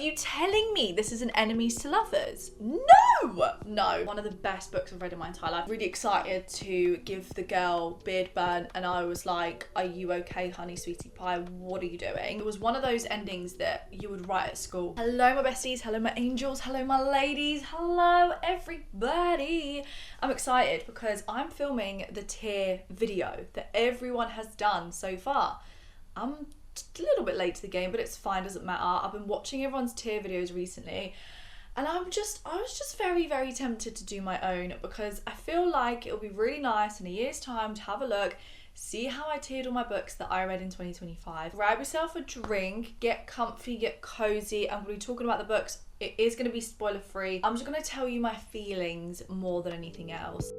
you telling me this is an enemies to lovers? No! One of the best books I've read in my entire life. Really excited to give the girl beard burn, and I was like, are you okay, honey, sweetie pie? What are you doing? It was one of those endings that you would write at school. Hello, my besties. Hello, my angels. Hello, my ladies. Hello, everybody. I'm excited because I'm filming the tier video that everyone has done so far. I'm a little bit late to the game, but it's fine, doesn't matter. I've been watching everyone's tier videos recently, and I was just very, very tempted to do my own, because I feel like it'll be really nice in a year's time to have a look, see how I tiered all my books that I read in 2025. Grab yourself a drink, get comfy, get cozy. I'm going to be talking about the books. It is going to be spoiler free. I'm just going to tell you my feelings more than anything else.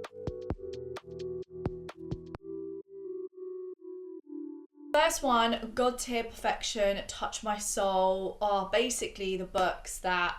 First one, God Tier Perfection, Touch My Soul, are basically the books that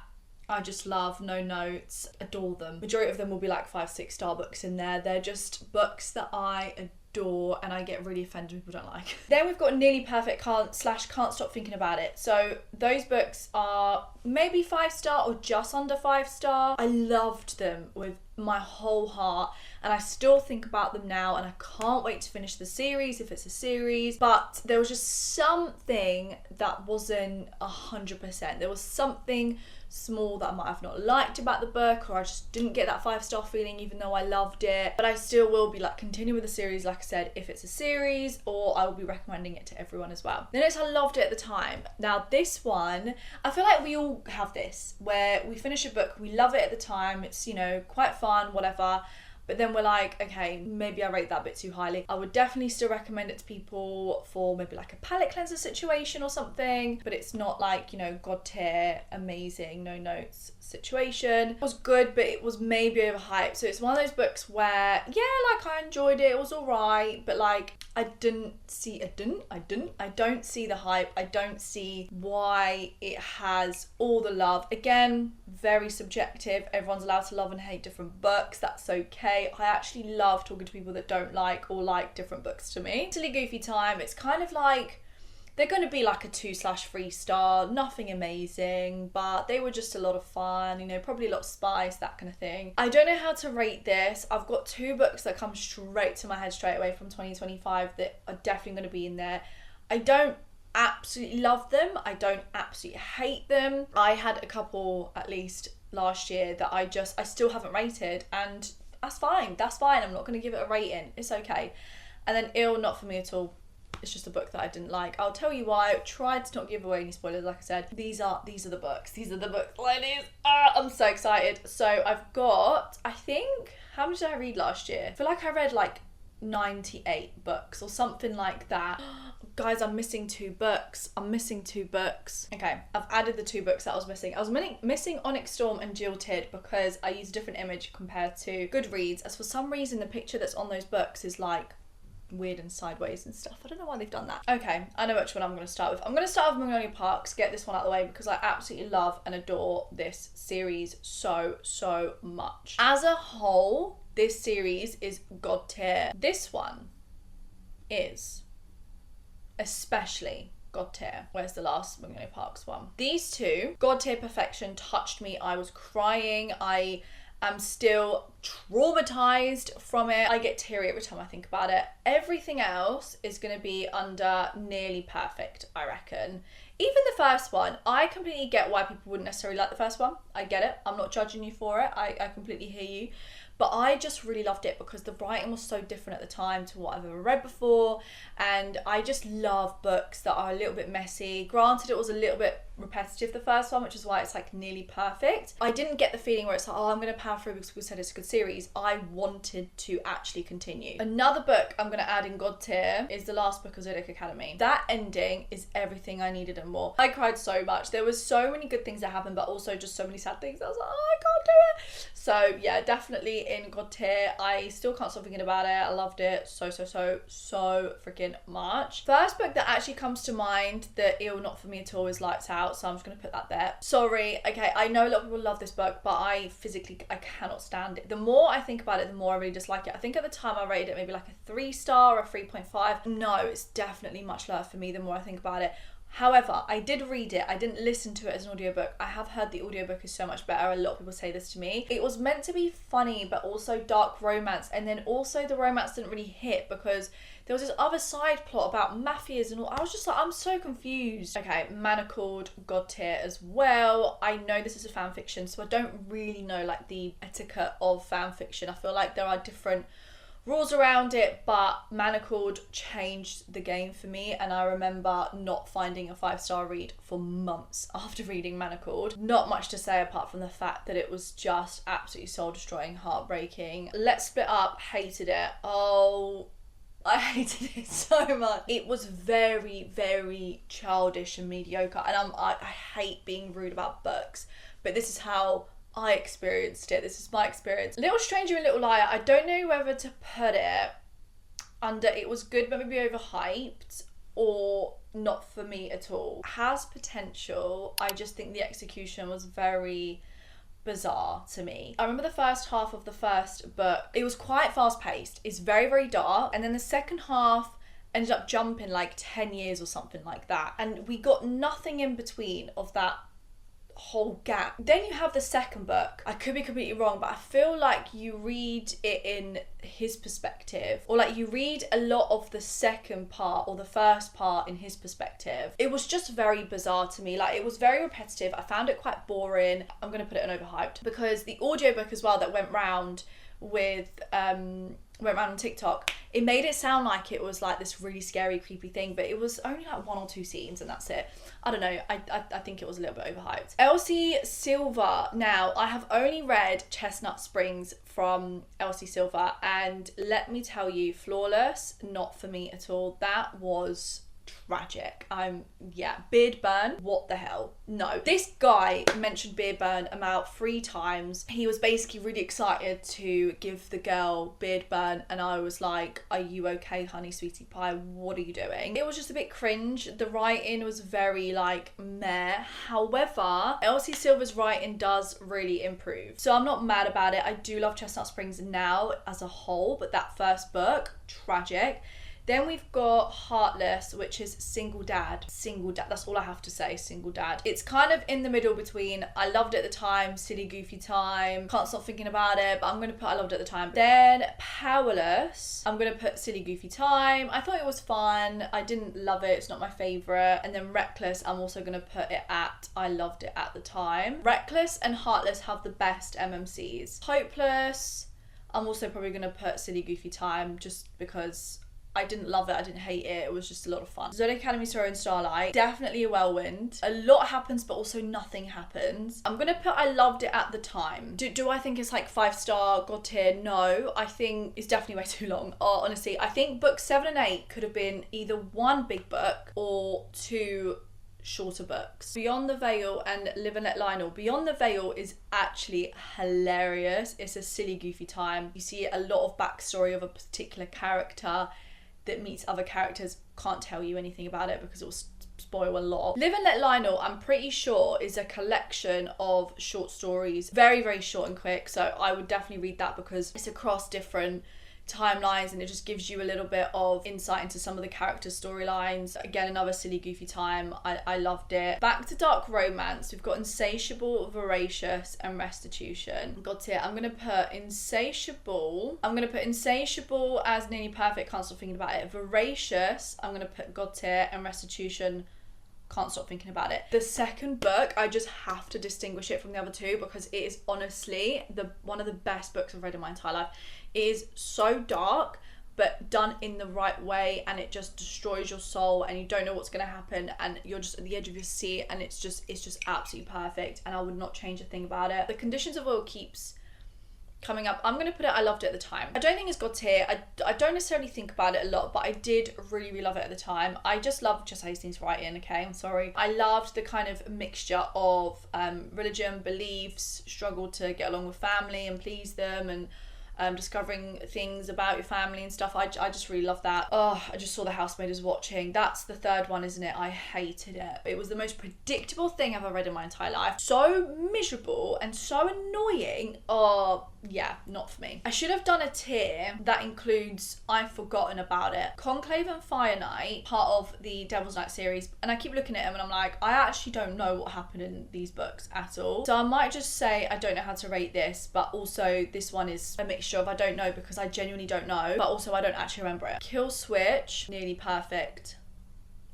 I just love, no notes, adore them. Majority of them will be like 5-6 star books in there. They're just books that I adore, and I get really offended when people don't like. Then we've got Nearly Perfect Can't Stop Thinking About It. So those books are maybe 5 star or just under 5 star. I loved them with my whole heart, and I still think about them now, and I can't wait to finish the series if it's a series. But there was just something that wasn't 100%. There was something small that I might have not liked about the book, or I just didn't get that 5 star feeling even though I loved it. But I still will be like continuing with the series, like I said, if it's a series, or I will be recommending it to everyone as well. Notice I loved it at the time. Now this one, I feel like we all have this, where we finish a book, we love it at the time, it's, you know, quite fun, whatever, but then we're like, okay, maybe I rate that a bit too highly. I would definitely still recommend it to people for maybe like a palette cleanser situation or something, but it's not like, you know, God tier, amazing, no notes situation. It was good, but it was maybe overhyped. So it's one of those books where, yeah, like I enjoyed it, it was alright, but like I don't see the hype. I don't see why it has all the love. Again, very subjective. Everyone's allowed to love and hate different books. That's okay. I actually love talking to people that don't like or like different books to me. Silly Goofy Time, it's kind of like, they're going to be like a 2/3 star, nothing amazing, but they were just a lot of fun, you know, probably a lot of spice, that kind of thing. I don't know how to rate this. I've got 2 books that come straight to my head straight away from 2025 that are definitely going to be in there. I don't absolutely love them. I don't absolutely hate them. I had a couple, at least last year, that I still haven't rated, and that's fine. I'm not going to give it a rating. It's okay. And then Ill, not for me at all. It's just a book that I didn't like. I'll tell you why. I tried to not give away any spoilers, like I said. These are the books. These are the books, ladies. I'm so excited. So I've got, I think, how many did I read last year? I feel like I read like 98 books or something like that. Guys, I'm missing 2 books. Okay, I've added the 2 books that I was missing. I was missing Onyx Storm and Jilted because I used a different image compared to Goodreads, as for some reason the picture that's on those books is like weird and sideways and stuff. I don't know why they've done that. Okay, I know which one I'm going to start with. I'm going to start with Magnolia Parks, get this one out of the way, because I absolutely love and adore this series so much. As a whole, this series is God tier. This one is especially God tier. Where's the last Magnolia Parks one? These 2, God tier perfection, touched me. I was crying. I am still traumatized from it. I get teary every time I think about it. Everything else is going to be under nearly perfect, I reckon. Even the first one, I completely get why people wouldn't necessarily like the first one. I get it. I'm not judging you for it. I completely hear you. But I just really loved it because the writing was so different at the time to what I've ever read before. And I just love books that are a little bit messy. Granted, it was a little bit repetitive, the first one, which is why it's like nearly perfect. I didn't get the feeling where it's like, oh, I'm going to power through because we said it's a good series. I wanted to actually continue. Another book I'm going to add in God tier is the last book of Zodiac Academy. That ending is everything I needed and more. I cried so much. There was so many good things that happened, but also just so many sad things. I was like, oh, I can't do it. So yeah, definitely in God tier. I still can't stop thinking about it. I loved it so freaking much. First book that actually comes to mind that Ill, not for me at all, is Lights Out, so I'm just going to put that there. Sorry, okay, I know a lot of people love this book, but I cannot stand it. The more I think about it, the more I really dislike it. I think at the time I rated it maybe like a 3 star or a 3.5. No, it's definitely much lower for me the more I think about it. However, I did read it. I didn't listen to it as an audiobook. I have heard the audiobook is so much better. A lot of people say this to me. It was meant to be funny, but also dark romance. And then also the romance didn't really hit because there was this other side plot about mafias and all. I was just like, I'm so confused. Okay, Manacled, God tier as well. I know this is a fan fiction, so I don't really know like the etiquette of fan fiction. I feel like there are different rules around it, but Manacled changed the game for me, and I remember not finding a 5-star read for months after reading Manacled. Not much to say apart from the fact that it was just absolutely soul-destroying, heartbreaking. Let's Split Up, hated it. Oh, I hated it so much. It was very, very childish and mediocre, and I hate being rude about books, but this is how I experienced it. This is my experience. Little Stranger and Little Liar, I don't know whether to put it under it was good but maybe overhyped or not for me at all. Has potential. I just think the execution was very bizarre to me. I remember the first half of the first book. It was quite fast paced. It's very, very dark. And then the second half ended up jumping like 10 years or something like that. And we got nothing in between of that whole gap. Then you have the second book. I could be completely wrong, but I feel like you read it in his perspective, or like you read a lot of the second part or the first part in his perspective. It was just very bizarre to me. Like, it was very repetitive. I found it quite boring. I'm gonna put it in overhyped because the audiobook as well that went round on TikTok, it made it sound like it was like this really scary, creepy thing, but it was only like 1 or 2 scenes and that's it. I don't know, I think it was a little bit overhyped. Elsie Silver. Now, I have only read Chestnut Springs from Elsie Silver, and let me tell you, flawless, not for me at all. That was tragic. Beardburn, what the hell? No. This guy mentioned Beardburn about 3 times. He was basically really excited to give the girl Beardburn, and I was like, are you okay, honey, sweetie pie? What are you doing? It was just a bit cringe. The writing was very like meh. However, Elsie Silver's writing does really improve, so I'm not mad about it. I do love Chestnut Springs now as a whole, but that first book, tragic. Then we've got Heartless, which is single dad. Single dad, that's all I have to say, single dad. It's kind of in the middle between I loved it at the time, silly goofy time, can't stop thinking about it, but I'm going to put I loved it at the time. Then Powerless, I'm going to put silly goofy time. I thought it was fun. I didn't love it, it's not my favourite. And then Reckless, I'm also going to put it at I loved it at the time. Reckless and Heartless have the best MMCs. Hopeless, I'm also probably going to put silly goofy time just because I didn't love it, I didn't hate it, it was just a lot of fun. Zodiac Academy, Sorrow and Starlight, definitely a whirlwind. A lot happens, but also nothing happens. I'm gonna put I loved it at the time. Do I think it's like 5-star, God tier? No, I think it's definitely way too long. Honestly, I think books 7 and 8 could have been either 1 big book or 2 shorter books. Beyond the Veil and Live and Let Lionel. Beyond the Veil is actually hilarious. It's a silly, goofy time. You see a lot of backstory of a particular character that meets other characters. Can't tell you anything about it because it will spoil a lot. Live and Let Lionel, I'm pretty sure, is a collection of short stories. Very, very short and quick, so I would definitely read that because it's across different timelines and it just gives you a little bit of insight into some of the characters' storylines. Again, another silly goofy time. I loved it. Back to dark romance, we've got Insatiable, Voracious and Restitution. Got it. I'm gonna put Insatiable as Nearly Perfect, can't stop thinking about it. Voracious, I'm gonna put God tier, and Restitution, can't stop thinking about it. The second book, I just have to distinguish it from the other 2 because it is honestly one of the best books I've read in my entire life. It is so dark, but done in the right way, and it just destroys your soul and you don't know what's going to happen and you're just at the edge of your seat, and it's just absolutely perfect, and I would not change a thing about it. The Conditions of Oil keeps coming up. I'm going to put it I loved it at the time. I don't think it's God tier. I don't necessarily think about it a lot, but I did really, really love it at the time. I just loved Jess Hastings' writing, okay? I'm sorry. I loved the kind of mixture of religion, beliefs, struggle to get along with family and please them, and discovering things about your family and stuff. I just really love that. Oh, I just saw The Housemaid is Watching. That's the third one, isn't it? I hated it. It was the most predictable thing I've ever read in my entire life. So miserable and so annoying. Oh, yeah, not for me. I should have done a tier that includes I've Forgotten About It, Conclave and Fire Knight, part of the Devil's Night series, and I keep looking at them and I'm like, I actually don't know what happened in these books at all. So I might just say I don't know how to rate this, but also this one is a mixture of I don't know because I genuinely don't know, but also I don't actually remember it. Kill Switch, nearly perfect.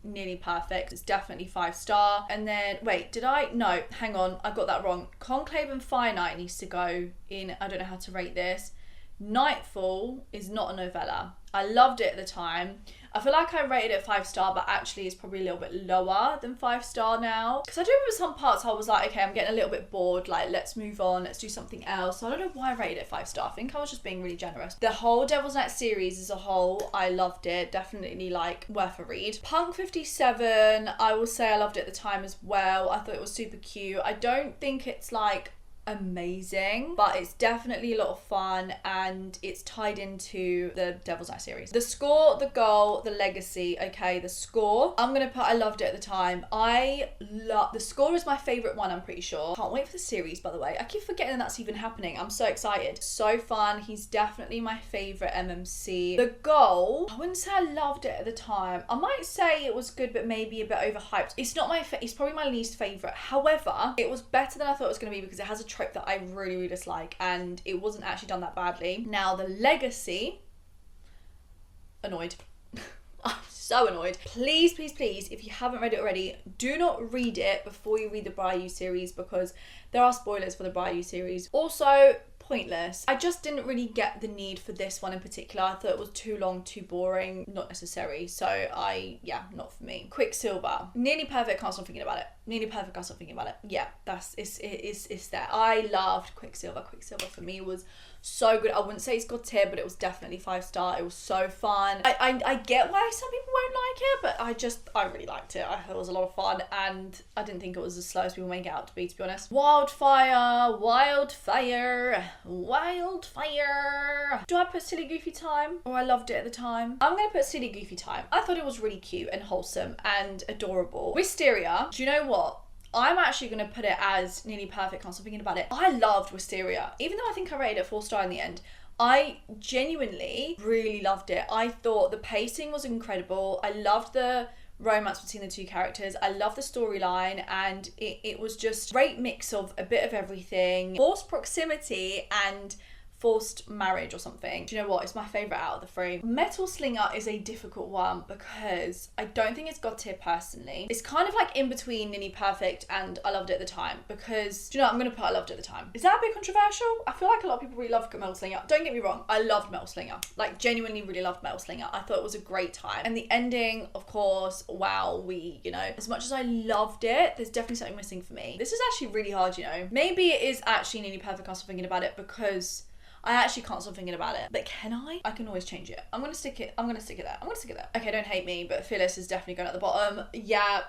It's definitely 5-star. And then wait, no, hang on, I got that wrong. Conclave and Fire Knight needs to go in I don't know how to rate this. Nightfall is not a novella. I loved it at the time. I feel like I rated it 5-star, but actually it's probably a little bit lower than 5-star now. Because I do remember some parts I was like, okay, I'm getting a little bit bored, like let's move on, let's do something else. So I don't know why I rated it 5-star. I think I was just being really generous. The whole Devil's Night series as a whole, I loved it. Definitely like worth a read. Punk 57, I will say I loved it at the time as well. I thought it was super cute. I don't think it's like amazing, but it's definitely a lot of fun and it's tied into the Devil's Night series. The score, the goal, the legacy. Okay, the score, I'm gonna put I loved it at the time. The score is my favorite one, I'm pretty sure. Can't wait for the series, by the way. I keep forgetting that's even happening. I'm so excited. So fun. He's definitely my favorite MMC. The goal, I wouldn't say I loved it at the time. I might say it was good, but maybe a bit overhyped. It's not it's probably my least favorite. However, it was better than I thought it was gonna be because it has a trope that I really, really dislike and it wasn't actually done that badly. Now the legacy, annoyed. I'm so annoyed. Please, please, please, if you haven't read it already, do not read it before you read the Bayou series because there are spoilers for the Bayou series. Also, pointless. I just didn't really get the need for this one in particular. I thought it was too long, too boring, not necessary. So yeah, not for me. Quicksilver, nearly perfect, can't stop thinking about it. Nearly perfect, can't stop thinking about it. Yeah, it's there. I loved Quicksilver. Quicksilver for me was so good. I wouldn't say it's God tier, but it was definitely 5-star. It was so fun. I get why some people won't like it, but I really liked it. I thought it was a lot of fun and I didn't think it was as slow as people make it out to be honest. Wildfire. Do I put Silly Goofy Time or I loved it at the time? I'm gonna put Silly Goofy Time. I thought it was really cute and wholesome and adorable. Wisteria, do you know what? I'm actually going to put it as nearly perfect, can't stop thinking about it. I loved Wisteria, even though I think I rated it 4-star in the end. I genuinely really loved it. I thought the pacing was incredible. I loved the romance between the two characters. I love the storyline and it was just a great mix of a bit of everything. Forced proximity and forced marriage or something. Do you know what? It's my favourite out of the three. Metal Slinger is a difficult one because I don't think it's God tier personally. It's kind of like in between Nearly Perfect and I loved it at the time because, do you know what? I'm going to put I loved it at the time. Is that a bit controversial? I feel like a lot of people really love Metal Slinger. Don't get me wrong. I loved Metal Slinger. Like genuinely really loved Metal Slinger. I thought it was a great time. And the ending, of course, wow, as much as I loved it, there's definitely something missing for me. This is actually really hard, Maybe it is actually Nearly Perfect, can't stop thinking about it because I actually can't stop thinking about it. But can I? I can always change it. I'm gonna stick it there. Okay, don't hate me, but Phyllis is definitely going at the bottom. Yeah.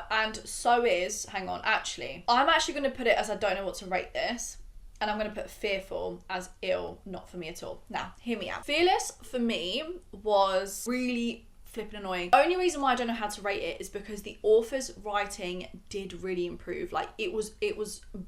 And so is, hang on, actually. I'm actually gonna put it as I don't know what to rate this. And I'm gonna put Fearful as ill, not for me at all. Now, hear me out. Fearless, for me, was really flipping annoying. The only reason why I don't know how to rate it is because the author's writing did really improve. Like, it was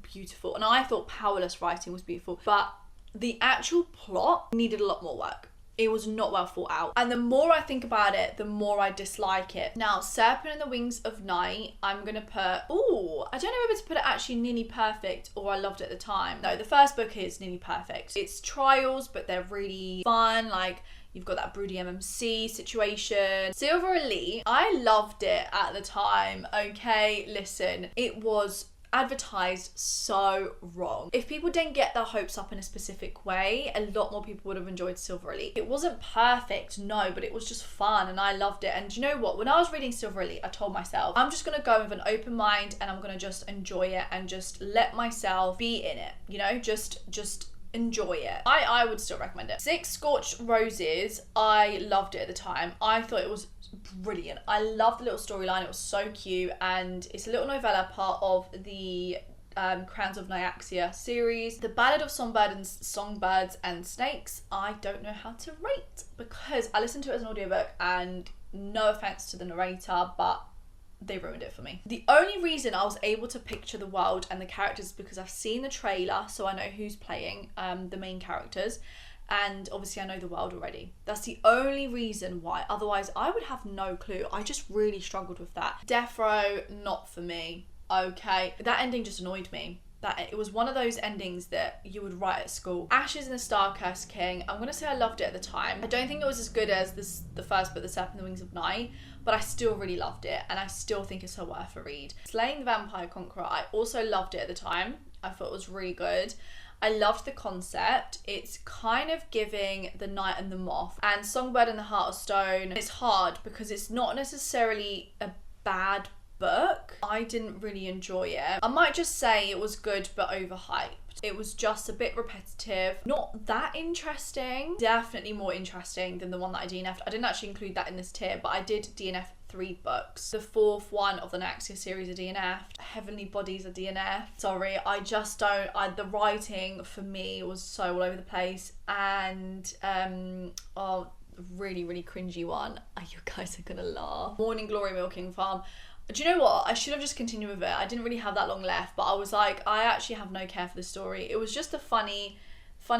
beautiful. And I thought Powerless writing was beautiful. But the actual plot needed a lot more work. It was not well thought out. And the more I think about it, the more I dislike it. Now, Serpent and the Wings of Night, I'm going to put, I don't know whether to put it actually Nearly Perfect or I loved it at the time. No, the first book is Nearly Perfect. It's trials, but they're really fun. Like, you've got that broody MMC situation. Silver Elite, I loved it at the time. Okay, listen, it was advertised so wrong. If people didn't get their hopes up in a specific way, a lot more people would have enjoyed Silver Elite. It wasn't perfect, no, but it was just fun and I loved it. And you know what? When I was reading Silver Elite, I told myself, I'm just gonna go with an open mind and I'm gonna just enjoy it and just let myself be in it, just enjoy it. I would still recommend it. Six Scorched Roses, I loved it at the time. I thought it was brilliant. I loved the little storyline. It was so cute and it's a little novella part of the Crowns of Nyaxia series. The Ballad of Songbirds and Snakes, I don't know how to rate because I listened to it as an audiobook and no offense to the narrator, but they ruined it for me. The only reason I was able to picture the world and the characters is because I've seen the trailer, so I know who's playing the main characters, and obviously I know the world already. That's the only reason why. Otherwise, I would have no clue. I just really struggled with that. Death Row, not for me. Okay, that ending just annoyed me. That it was one of those endings that you would write at school. Ashes and the Star-Cursed King. I'm gonna say I loved it at the time. I don't think it was as good as the first book, The Serpent and the Wings of Night, but I still really loved it, and I still think it's worth a read. Slaying the Vampire Conqueror, I also loved it at the time. I thought it was really good. I loved the concept. It's kind of giving The Knight and the Moth and Songbird and the Heart of Stone. It's hard because it's not necessarily a bad book. I didn't really enjoy it. I might just say it was good but overhyped. It was just a bit repetitive, not that interesting. Definitely more interesting than the one that I DNF'd. I didn't actually include that in this tier, but I did DNF 3 books. The 4th one of the Naxia series are DNF'd. Heavenly Bodies are DNF'd. Sorry, I just don't, the writing for me was so all over the place, and really, really cringy one. You guys are gonna laugh. Morning Glory Milking Farm. Do you know what? I should have just continued with it. I didn't really have that long left, but I was like, I actually have no care for the story. It was just a funny,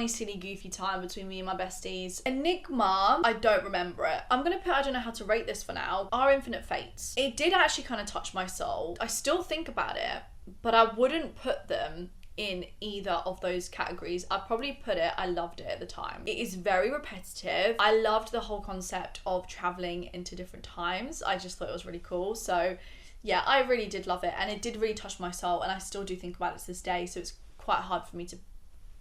silly, goofy time between me and my besties. Enigma, I don't remember it. I'm gonna put, I don't know how to rate this for now, Our Infinite Fates. It did actually kind of touch my soul. I still think about it, but I wouldn't put them in either of those categories. I'd probably put it, I loved it at the time. It is very repetitive. I loved the whole concept of traveling into different times. I just thought it was really cool. So yeah, I really did love it, and it did really touch my soul, and I still do think about it to this day, so it's quite hard for me to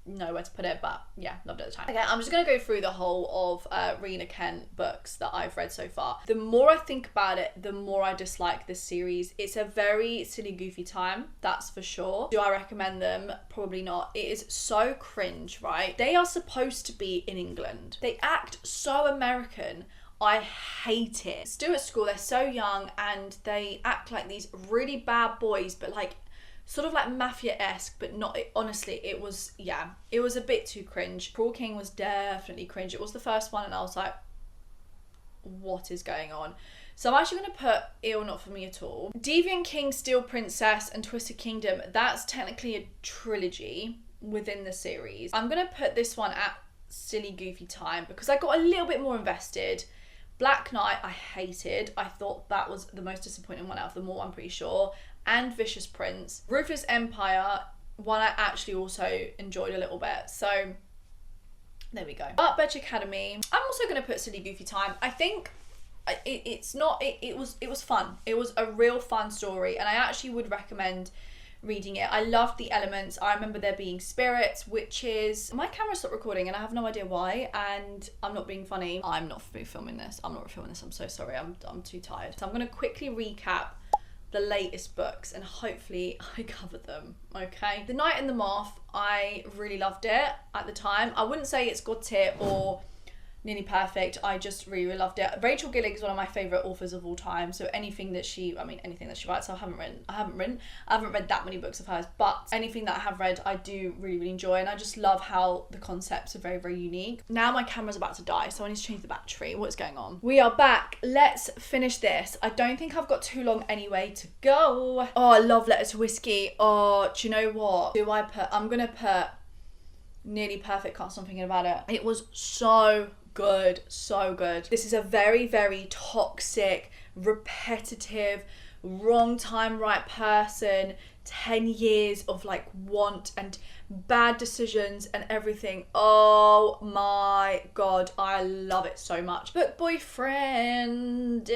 know where to put it, but yeah, loved it at the time. Okay, I'm just gonna go through the whole of Rena Kent books that I've read so far. The more I think about it, the more I dislike this series. It's a very silly, goofy time, that's for sure. Do I recommend them? Probably not. It is so cringe, right? They are supposed to be in England. They act so American. I hate it. Still at school, they're so young, and they act like these really bad boys, but like sort of like mafia-esque, but not, honestly, it was a bit too cringe. Cruel King was definitely cringe. It was the first one, and I was like, what is going on? So I'm actually going to put Ew, not for me at all. Deviant King, Steel Princess, and Twisted Kingdom, that's technically a trilogy within the series. I'm going to put this one at silly, goofy time because I got a little bit more invested. Black Knight, I hated. I thought that was the most disappointing one out of them all, I'm pretty sure. And Vicious Prince. Ruthless Empire, one I actually also enjoyed a little bit. So there we go. Art Bedge Academy, I'm also going to put silly, goofy time. I think it was fun. It was a real fun story, and I actually would recommend reading it. I loved the elements. I remember there being spirits, witches. My camera stopped recording and I have no idea why, and I'm not being funny. I'm not filming this. I'm so sorry. I'm too tired. So I'm going to quickly recap the latest books and hopefully I covered them, okay? The Knight and the Moth, I really loved it at the time. I wouldn't say it's God tier or nearly perfect. I just really, really loved it. Rachel Gillig is one of my favourite authors of all time, so anything that she writes, I haven't read that many books of hers, but anything that I have read I do really, really enjoy, and I just love how the concepts are very, very unique. Now my camera's about to die, so I need to change the battery. What's going on? We are back. Let's finish this. I don't think I've got too long anyway to go. Oh, I love Letter to Whiskey. Oh, do you know what? I'm gonna put Nearly Perfect, can't stop thinking about it. It was so good, so good. This is a very, very toxic, repetitive, wrong time, right person, 10 years of like want and bad decisions and everything. Oh my god, I love it so much. Book boyfriend.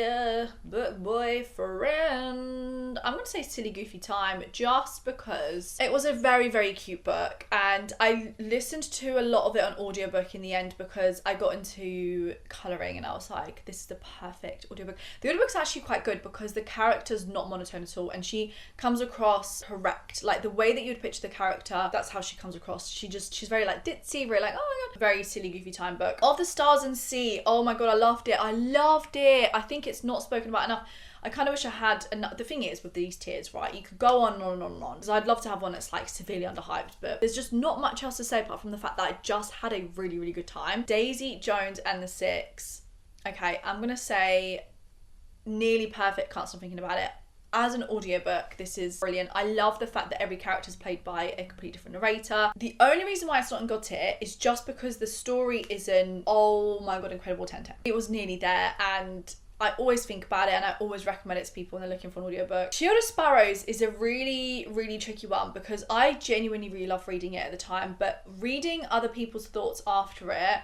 I'm gonna say silly, goofy time just because it was a very, very cute book, and I listened to a lot of it on audiobook in the end because I got into colouring and I was like, this is the perfect audiobook. The audiobook's actually quite good because the character's not monotone at all, and she comes across correct. Like the way that you'd picture the character, that's how she comes across. She's very like ditzy, very like, oh my god. Very silly, goofy time book. Of the Stars and Sea, oh my god, I loved it. I think it's not spoken about enough. I kind of wish I had, and the thing is with these tiers, right, you could go on and on and on and on, because I'd love to have one that's like severely underhyped, but there's just not much else to say apart from the fact that I just had a really, really good time. Daisy Jones and the Six. Okay, I'm gonna say Nearly Perfect, can't stop thinking about it. as an audiobook, this is brilliant. I love the fact that every character is played by a completely different narrator. The only reason why it's not in God tier is just because the story isn't, oh my god, incredible 10/10. It was nearly there, and I always think about it and I always recommend it to people when they're looking for an audiobook. Shield of Sparrows is a really, really tricky one because I genuinely really love reading it at the time, but reading other people's thoughts after it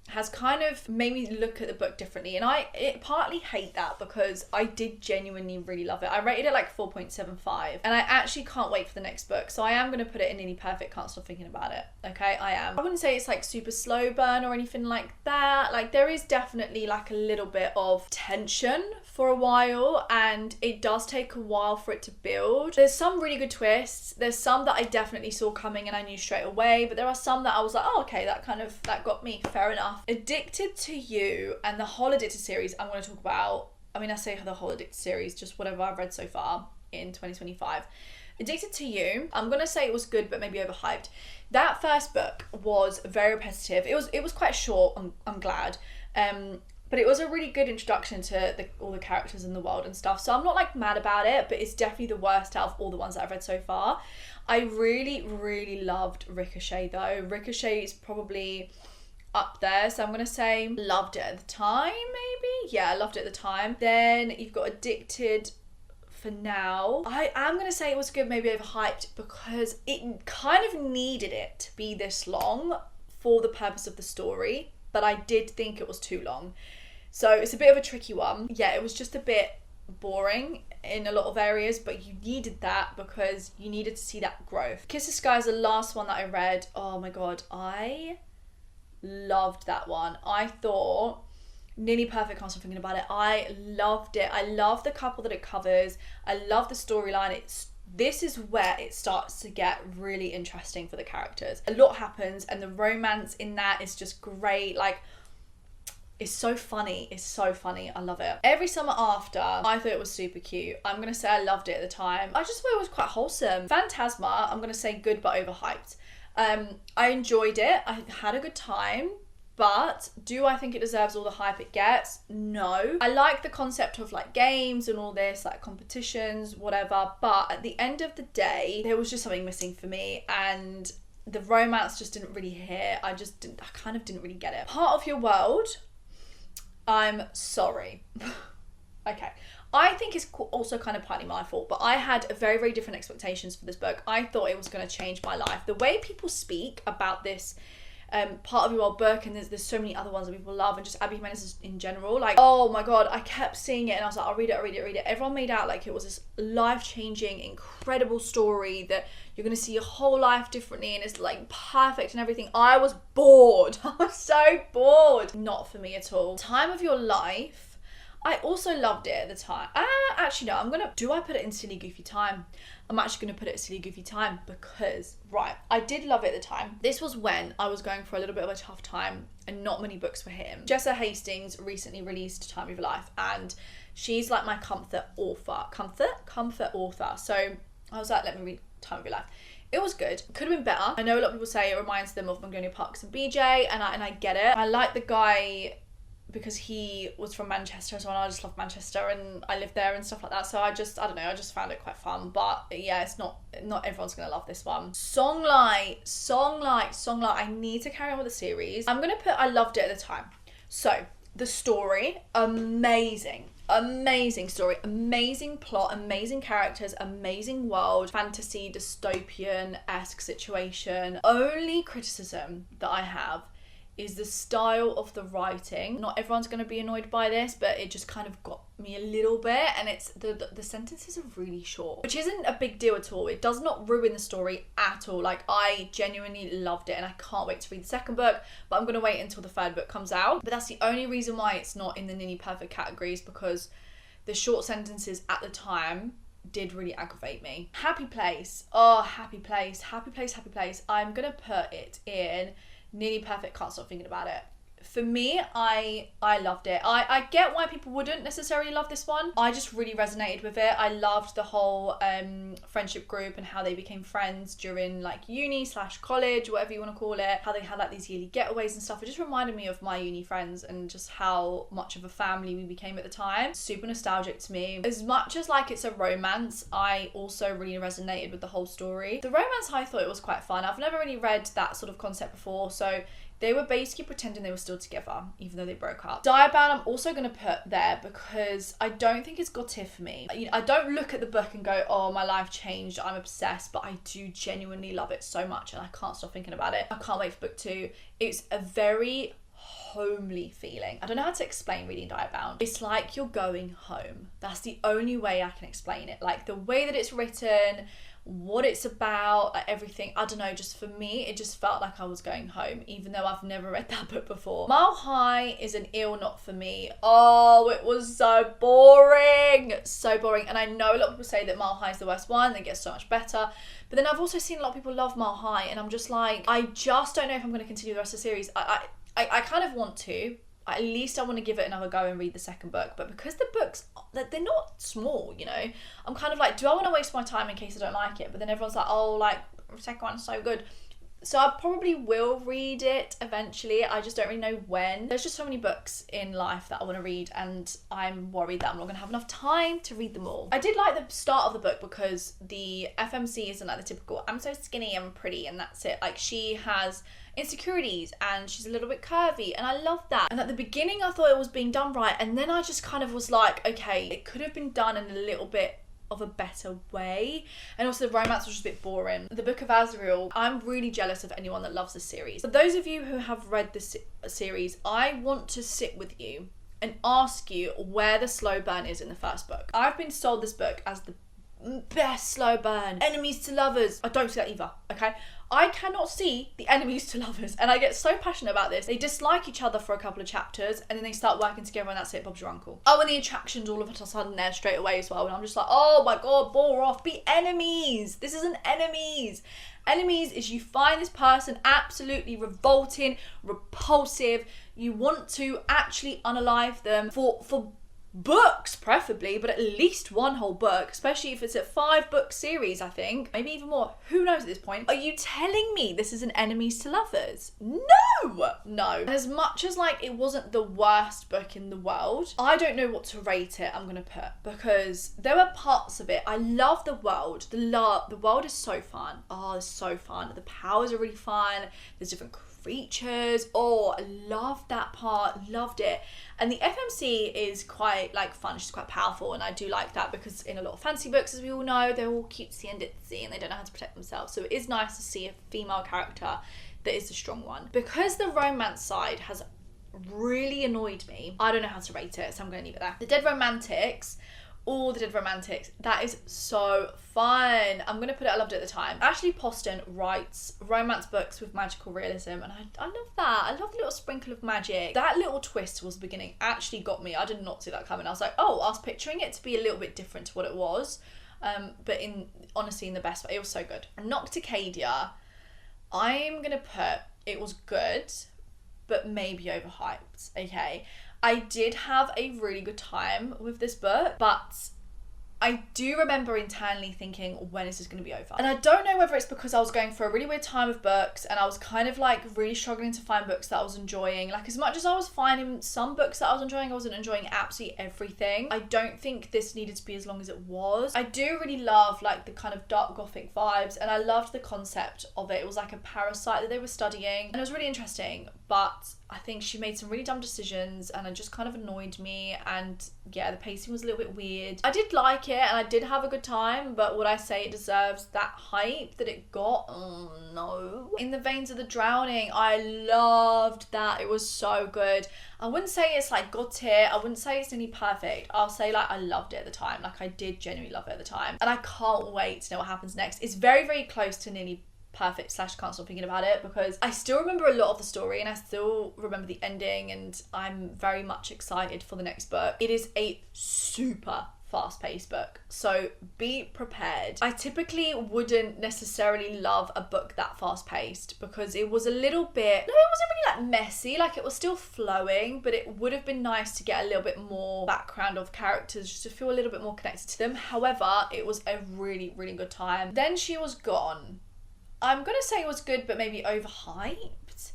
has kind of made me look at the book differently, and I partly hate that because I did genuinely really love it. I rated it like 4.75 and I actually can't wait for the next book, so I am going to put it in Nearly Perfect, can't stop thinking about it. Okay, I am. I wouldn't say it's like super slow burn or anything like that. Like there is definitely like a little bit of tension for a while, and it does take a while for it to build. There's some really good twists, there's some that I definitely saw coming and I knew straight away, but there are some that I was like, oh okay, that got me, fair enough. Addicted to You and the whole Addicted series I'm going to talk about. I mean, I say the whole Addicted series, just whatever I've read so far in 2025. Addicted to You, I'm going to say it was good but maybe overhyped. That first book was very repetitive. It was quite short, I'm glad. But it was a really good introduction to all the characters in the world and stuff. So I'm not like mad about it, but it's definitely the worst out of all the ones that I've read so far. I really, really loved Ricochet though. Ricochet is probably up there, so I'm gonna say loved it at the time, maybe. Yeah, I loved it at the time. Then you've got Addicted for Now. I am gonna say it was good, maybe overhyped, because it kind of needed it to be this long for the purpose of the story, but I did think it was too long. So it's a bit of a tricky one. Yeah, it was just a bit boring in a lot of areas, but you needed that because you needed to see that growth. Kiss the Sky is the last one that I read. Oh my god, I loved that one. I thought Nearly Perfect, can't stop thinking about it. I loved it. I love the couple that it covers. I love the storyline. This is where it starts to get really interesting for the characters. A lot happens and the romance in that is just great. Like, it's so funny. It's so funny. I love it. Every Summer After, I thought it was super cute. I'm going to say I loved it at the time. I just thought it was quite wholesome. Phantasma, I'm going to say good but overhyped. I enjoyed it. I had a good time, but do I think it deserves all the hype it gets? No. I like the concept of like games and all this, like competitions, whatever, but at the end of the day, there was just something missing for me, and the romance just didn't really hit. I kind of didn't really get it. Part of Your World, I'm sorry. Okay. I think it's also kind of partly my fault, but I had very, very different expectations for this book. I thought it was going to change my life. The way people speak about this Part of Your World book, and there's so many other ones that people love, and just Abby Jimenez in general, like, oh my god, I kept seeing it and I was like, I'll read it. Everyone made out like it was this life-changing, incredible story that you're going to see your whole life differently and it's like perfect and everything. I was bored. I was so bored. Not for me at all. Time of Your Life, I also loved it at the time. Actually no, do I put it in Silly Goofy Time? I'm actually going to put it in Silly Goofy Time because, right, I did love it at the time. This was when I was going for a little bit of a tough time and not many books were hitting. Jessa Hastings recently released Time of Your Life, and she's like my comfort author. Comfort author. So I was like, let me read Time of Your Life. It was good. Could have been better. I know a lot of people say it reminds them of Magnolia Parks and BJ, and I get it. I like the guy because he was from Manchester as well, and I just love Manchester and I lived there and stuff like that, so I don't know, I just found it quite fun. But yeah, it's not everyone's gonna love this one. Songlight, I need to carry on with the series. I'm gonna put I loved it at the time. So the story, amazing story, amazing plot, amazing characters, amazing world, fantasy, dystopian-esque situation. Only criticism that I have is the style of the writing. Not everyone's going to be annoyed by this, but it just kind of got me a little bit, and it's the sentences are really short, which isn't a big deal at all. It does not ruin the story at all. Like, I genuinely loved it and I can't wait to read the second book, but I'm going to wait until the third book comes out. But that's the only reason why it's not in the Nearly Perfect categories, because the short sentences at the time did really aggravate me. Happy Place. Oh, Happy Place. I'm going to put it in Nearly Perfect, can't stop thinking about it. For me, I loved it. I get why people wouldn't necessarily love this one. I just really resonated with it. I loved the whole friendship group and how they became friends during like uni / college, whatever you want to call it. How they had like these yearly getaways and stuff. It just reminded me of my uni friends and just how much of a family we became at the time. Super nostalgic to me. As much as like it's a romance, I also really resonated with the whole story. The romance, I thought it was quite fun. I've never really read that sort of concept before, so they were basically pretending they were still together, even though they broke up. Diabound, I'm also going to put there because I don't think it's got tiff for me. I don't look at the book and go, oh, my life changed, I'm obsessed, but I do genuinely love it so much and I can't stop thinking about it. I can't wait for book 2. It's a very homely feeling. I don't know how to explain reading Diabound. It's like you're going home. That's the only way I can explain it. Like the way that it's written, what it's about, like everything. I don't know, just for me, it just felt like I was going home, even though I've never read that book before. Mile High is an ill not for me. Oh, it was so boring. So boring. And I know a lot of people say that Mile High is the worst one, they get so much better. But then I've also seen a lot of people love Mile High, and I'm just like, I just don't know if I'm going to continue the rest of the series. I kind of want to. At least I want to give it another go and read the second book. But because the books, they're not small, you know, I'm kind of like, do I want to waste my time in case I don't like it? But then everyone's like, oh, like, the second one's so good. So I probably will read it eventually. I just don't really know when. There's just so many books in life that I want to read, and I'm worried that I'm not going to have enough time to read them all. I did like the start of the book because the FMC isn't like the typical, I'm so skinny and pretty and that's it. Like, she has insecurities and she's a little bit curvy, and I love that. And at the beginning I thought it was being done right, and then I just kind of was like, okay, it could have been done in a little bit of a better way. And also the romance was just a bit boring. The Book of Azrael, I'm really jealous of anyone that loves this series. For those of you who have read this series, I want to sit with you and ask you where the slow burn is in the first book. I've been sold this book as the best slow burn, enemies to lovers. I don't see that either, okay? I cannot see the enemies to lovers, and I get so passionate about this. They dislike each other for a couple of chapters, and then they start working together, and that's it, Bob's your uncle. Oh, and the attraction's all of a sudden there straight away as well, and I'm just like, oh my god, bore off, be enemies. This isn't enemies. Enemies is you find this person absolutely revolting, repulsive, you want to actually unalive them for books preferably, but at least one whole book, especially if it's a 5-book series, I think, maybe even more, who knows at this point. Are you telling me this is an enemies to lovers? No. As much as like it wasn't the worst book in the world, I don't know what to rate it, I'm gonna put, because there were parts of it. I love the world. The world is so fun. Oh, it's so fun. The powers are really fun. There's different creatures. Oh, I love that part, loved it. And the FMC is quite like fun, she's quite powerful, and I do like that because in a lot of fantasy books, as we all know, they're all cutesy and ditzy and they don't know how to protect themselves. So it is nice to see a female character that is the strong one. Because the romance side has really annoyed me, I don't know how to rate it, so I'm going to leave it there. The Dead Romantics, all the Dead Romantics, that is so fun. I'm going to put it, I loved it at the time. Ashley Poston writes romance books with magical realism, and I love that. I love a little sprinkle of magic. That little twist towards the beginning actually got me. I did not see that coming. I was like, oh, I was picturing it to be a little bit different to what it was, but honestly in the best way. It was so good. Nocticadia, I'm going to put, it was good, but maybe overhyped, okay? I did have a really good time with this book, but I do remember internally thinking, when is this going to be over? And I don't know whether it's because I was going for a really weird time with books and I was kind of like really struggling to find books that I was enjoying. Like, as much as I was finding some books that I was enjoying, I wasn't enjoying absolutely everything. I don't think this needed to be as long as it was. I do really love like the kind of dark gothic vibes, and I loved the concept of it. It was like a parasite that they were studying, and it was really interesting, but I think she made some really dumb decisions and it just kind of annoyed me, and yeah, the pacing was a little bit weird. I did like it and I did have a good time, but would I say it deserves that hype that it got? No. In the Veins of the Drowning, I loved that. It was so good. I wouldn't say it's like god tier, I wouldn't say it's nearly perfect. I'll say like I loved it at the time. Like, I did genuinely love it at the time, and I can't wait to know what happens next. It's very, very close to nearly perfect / can't stop thinking about it, because I still remember a lot of the story and I still remember the ending, and I'm very much excited for the next book. It is a super fast-paced book, so be prepared. I typically wouldn't necessarily love a book that fast-paced because it was a little bit, no, it wasn't really like messy, like it was still flowing, but it would have been nice to get a little bit more background of characters just to feel a little bit more connected to them. However, it was a really, really good time. Then She Was Gone. I'm gonna say it was good, but maybe overhyped.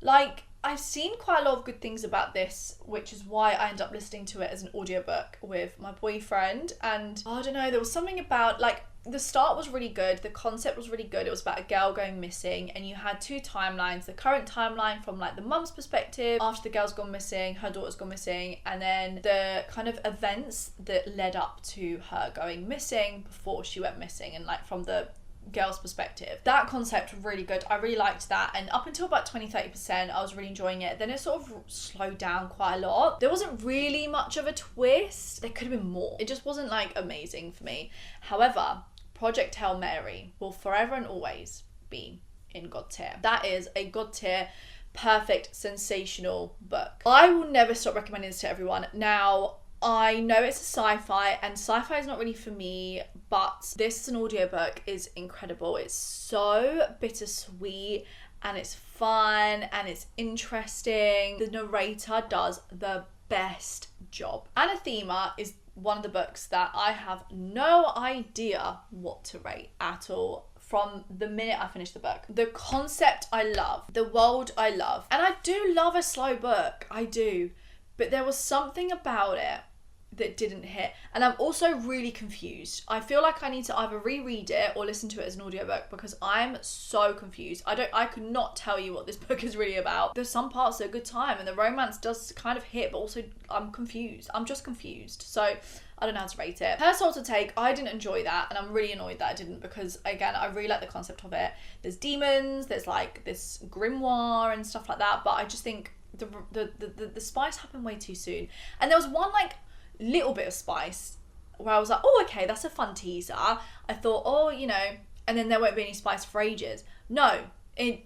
Like, I've seen quite a lot of good things about this, which is why I ended up listening to it as an audiobook with my boyfriend. And I don't know, there was something about, like, the start was really good, the concept was really good. It was about a girl going missing, and you had two timelines: the current timeline from like the mum's perspective after the girl's gone missing, her daughter's gone missing, and then the kind of events that led up to her going missing before she went missing, and like from the girl's perspective. That concept was really good. I really liked that, and up until about 20-30% I was really enjoying it. Then it sort of slowed down quite a lot. There wasn't really much of a twist. There could have been more. It just wasn't like amazing for me. However, Project Hail Mary will forever and always be in God tier. That is a God tier, perfect, sensational book. I will never stop recommending this to everyone. Now, I know it's a sci-fi, and sci-fi is not really for me, but this as an audiobook is incredible. It's so bittersweet, and it's fun, and it's interesting. The narrator does the best job. Anathema is one of the books that I have no idea what to rate at all. From the minute I finished the book, the concept I love, the world I love, and I do love a slow book, I do, but there was something about it that didn't hit. And I'm also really confused. I feel like I need to either reread it or listen to it as an audiobook because I'm so confused. I could not tell you what this book is really about. There's some parts that are a good time, and the romance does kind of hit, but also I'm confused. I'm just confused. So I don't know how to rate it. Her Soul to Take, I didn't enjoy that, and I'm really annoyed that I didn't, because again, I really like the concept of it. There's demons, there's like this grimoire and stuff like that, but I just think the spice happened way too soon. And there was one like little bit of spice where I was like, oh, okay, that's a fun teaser. I thought, oh, you know, and then there won't be any spice for ages. No,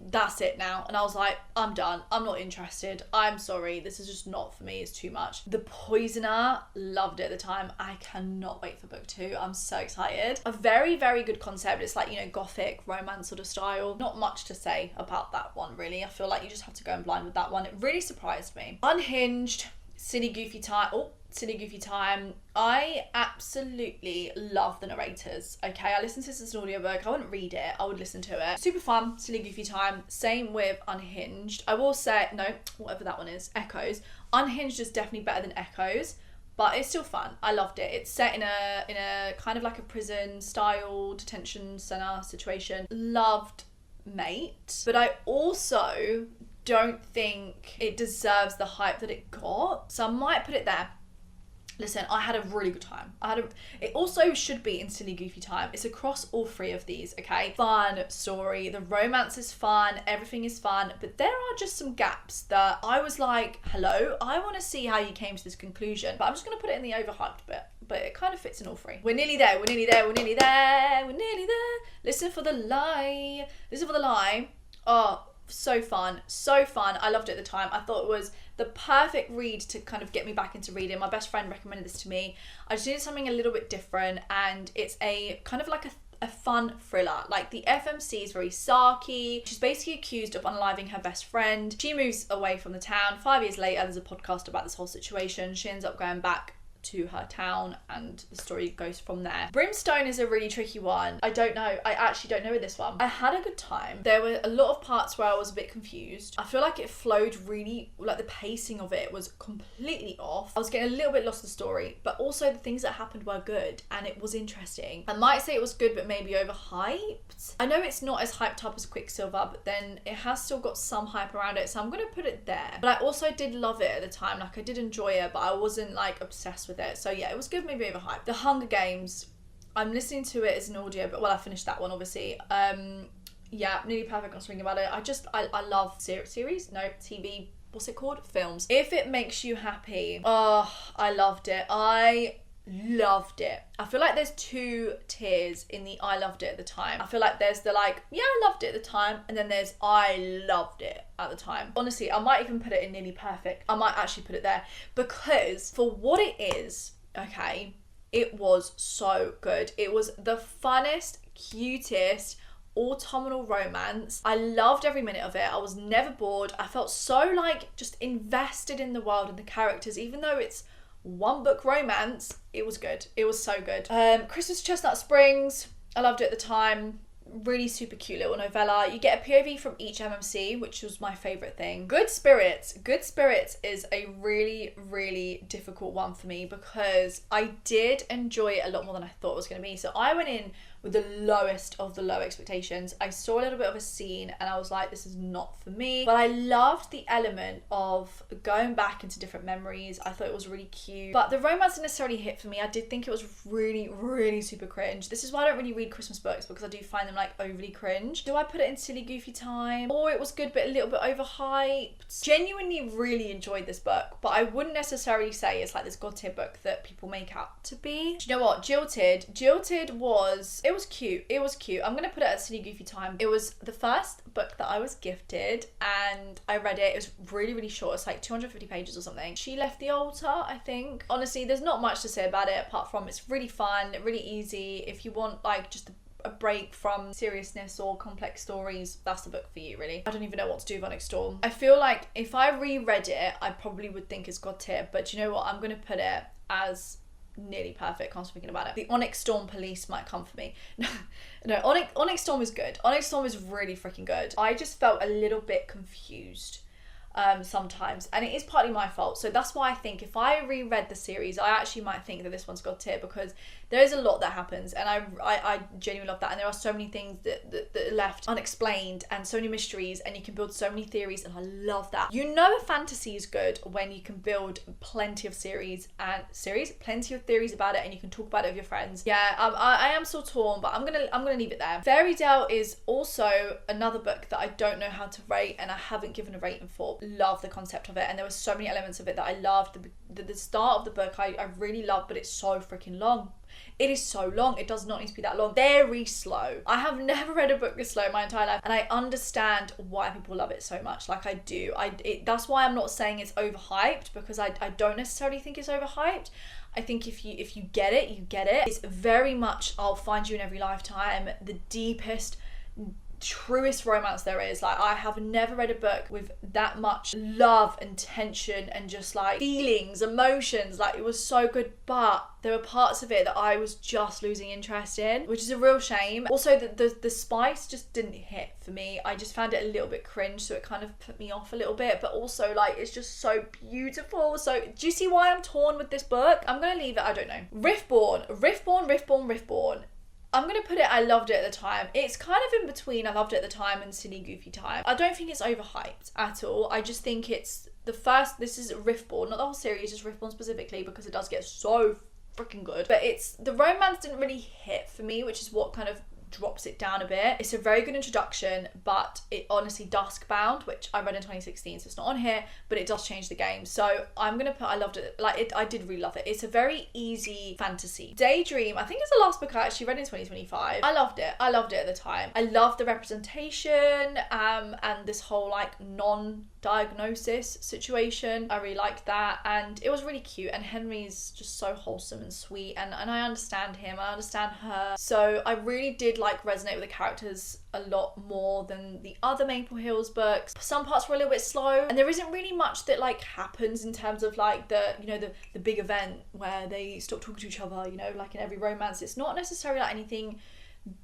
that's it now. And I was like, I'm done. I'm not interested. I'm sorry. This is just not for me. It's too much. The Poisoner, loved it at the time. I cannot wait for book 2. I'm so excited. A very, very good concept. It's like, you know, gothic romance sort of style. Not much to say about that one, really. I feel like you just have to go in blind with that one. It really surprised me. Unhinged, Silly Goofy Time. I absolutely love the narrators. Okay, I listened to this as an audiobook. I wouldn't read it, I would listen to it. Super fun, Silly Goofy Time. Same with Unhinged. I will say, no, whatever that one is, Echoes. Unhinged is definitely better than Echoes, but it's still fun. I loved it. It's set in a kind of like a prison style detention center situation. Loved Mate, but I also don't think it deserves the hype that it got, so I might put it there. Listen, I had a really good time. It also should be in Silly Goofy Time. It's across all three of these, okay? Fun story. The romance is fun. Everything is fun. But there are just some gaps that I was like, hello, I want to see how you came to this conclusion. But I'm just going to put it in the overhyped bit. But it kind of fits in all three. We're nearly there. We're nearly there. We're nearly there. We're nearly there. Listen for the lie. Listen for the lie. Oh, so fun. So fun. I loved it at the time. I thought it was the perfect read to kind of get me back into reading. My best friend recommended this to me. I just needed something a little bit different, and it's a kind of like a fun thriller. Like, the FMC is very sarky. She's basically accused of unaliving her best friend. She moves away from the town. 5 years later, there's a podcast about this whole situation. She ends up going back to her town, and the story goes from there. Brimstone is a really tricky one. I actually don't know with this one. I had a good time. There were a lot of parts where I was a bit confused. I feel like it flowed really, like the pacing of it was completely off. I was getting a little bit lost in the story, but also the things that happened were good and it was interesting. I might say it was good, but maybe overhyped. I know it's not as hyped up as Quicksilver, but then it has still got some hype around it, so I'm gonna put it there. But I also did love it at the time. Like, I did enjoy it, but I wasn't like obsessed with it. So yeah, it was good, maybe overhyped. The Hunger Games, I'm listening to it as an audio, but well, I finished that one obviously. Yeah, Nearly Perfect, I'm speaking about it. I love TV, what's it called? Films. If It Makes You Happy, oh, I loved it. I feel like there's two tiers in the I loved it at the time. I feel like there's the like, yeah, I loved it at the time, and then there's I loved it at the time. Honestly, I might even put it in Nearly Perfect. I might actually put it there, because for what it is, okay, It was so good. It was the funnest, cutest, autumnal romance. I loved every minute of it. I was never bored. I felt so like just invested in the world and the characters, even though it's one book romance. It was good. It was so good. Christmas Chestnut Springs, I loved it at the time. Really super cute little novella. You get a POV from each MMC, which was my favourite thing. Good Spirits. Good Spirits is a really, really difficult one for me because I did enjoy it a lot more than I thought it was going to be. So I went in with the lowest of the low expectations. I saw a little bit of a scene and I was like, this is not for me. But I loved the element of going back into different memories. I thought it was really cute. But the romance didn't necessarily hit for me. I did think it was really, really super cringe. This is why I don't really read Christmas books, because I do find them like overly cringe. Do I put it in silly goofy time? Or it was good but a little bit overhyped? Genuinely really enjoyed this book, but I wouldn't necessarily say it's like this god tier book that people make out to be. Do you know what? Jilted was, it was cute. It was cute. I'm gonna put it at silly goofy time. It was the first book that I was gifted and I read it. It was really, really short. It's like 250 pages or something. She Left the Altar, I think. Honestly, there's not much to say about it apart from it's really fun, really easy. If you want like just a break from seriousness or complex stories, that's the book for you, really. I don't even know what to do with Onyx Storm. I feel like if I reread it, I probably would think it's god tier, but do you know what? I'm gonna put it as nearly perfect. Can't stop thinking about it. The Onyx Storm police might come for me. No, Onyx Storm is good. Onyx Storm is really freaking good. I just felt a little bit confused sometimes, and it is partly my fault. So that's why I think if I reread the series, I actually might think that this one's god tier, because there is a lot that happens and I genuinely love that, and there are so many things that are left unexplained and so many mysteries, and you can build so many theories, and I love that. You know, a fantasy is good when you can build plenty of plenty of theories about it, and you can talk about it with your friends. Yeah, I am so torn, but I'm gonna leave it there. Fairy Tale is also another book that I don't know how to rate, and I haven't given a rating for. Love the concept of it, and there were so many elements of it that I loved. The start of the book I really loved, but it's so freaking long. It is so long. It does not need to be that long. Very slow. I have never read a book this slow in my entire life, and I understand why people love it so much. Like, I do. That's why I'm not saying it's overhyped, because I don't necessarily think it's overhyped. I think if you get it, you get it. It's very much I'll Find You in Every Lifetime, the deepest, truest romance there is. Like, I have never read a book with that much love and tension and just like feelings, emotions. Like, it was so good, but there were parts of it that I was just losing interest in, which is a real shame. Also, the spice just didn't hit for me. I just found it a little bit cringe, so it kind of put me off a little bit, but also like it's just so beautiful. So do you see why I'm torn with this book? I'm gonna leave it, I don't know. Riftborn. I'm going to put it, I loved it at the time. It's kind of in between I loved it at the time and silly goofy time. I don't think it's overhyped at all. I just think it's this is Riftborn, not the whole series, just Riftborn specifically, because it does get so freaking good. But the romance didn't really hit for me, which is what kind of drops it down a bit. It's a very good introduction, but it honestly, Duskbound, which I read in 2016, so it's not on here, but it does change the game. So I'm gonna put I loved it. I did really love it. It's a very easy fantasy. Daydream, I think it's the last book I actually read in 2025. I loved it at the time. I loved the representation and this whole like non-diagnosis situation. I really liked that, and it was really cute, and Henry's just so wholesome and sweet, and I understand him, I understand her. So I really did like resonate with the characters a lot more than the other Maple Hills books. Some parts were a little bit slow, and there isn't really much that like happens in terms of like the big event where they stop talking to each other, like in every romance. It's not necessarily like anything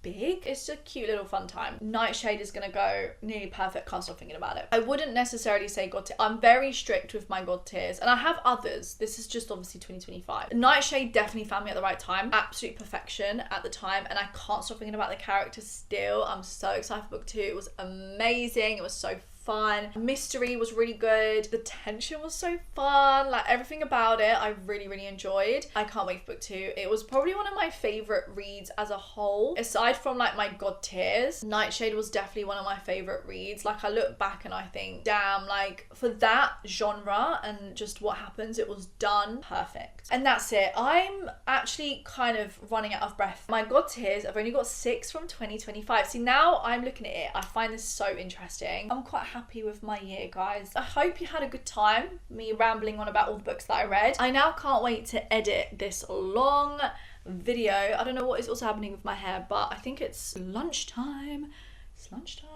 big. It's a cute little fun time. Nightshade is gonna go nearly perfect. Can't stop thinking about it. I wouldn't necessarily say god tier. I'm very strict with my god tiers, and I have others. This is just obviously 2025. Nightshade definitely found me at the right time. Absolute perfection at the time, and I can't stop thinking about the characters still. I'm so excited for book 2. It was amazing. It was so fun. Mystery was really good. The tension was so fun. Like, everything about it I really, really enjoyed. I can't wait for book 2. It was probably one of my favorite reads as a whole. Aside from like my god tiers, Nightshade was definitely one of my favorite reads. Like, I look back and I think, damn, like for that genre and just what happens, it was done perfect. And that's it. I'm actually kind of running out of breath. My god tiers, I've only got 6 from 2025. See, now I'm looking at it, I find this so interesting. I'm quite happy happy with my year, guys. I hope you had a good time, me rambling on about all the books that I read. I now can't wait to edit this long video. I don't know what is also happening with my hair, but I think it's lunchtime. It's lunchtime.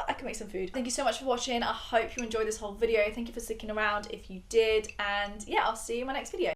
I can make some food. Thank you so much for watching. I hope you enjoyed this whole video. Thank you for sticking around if you did. And yeah, I'll see you in my next video.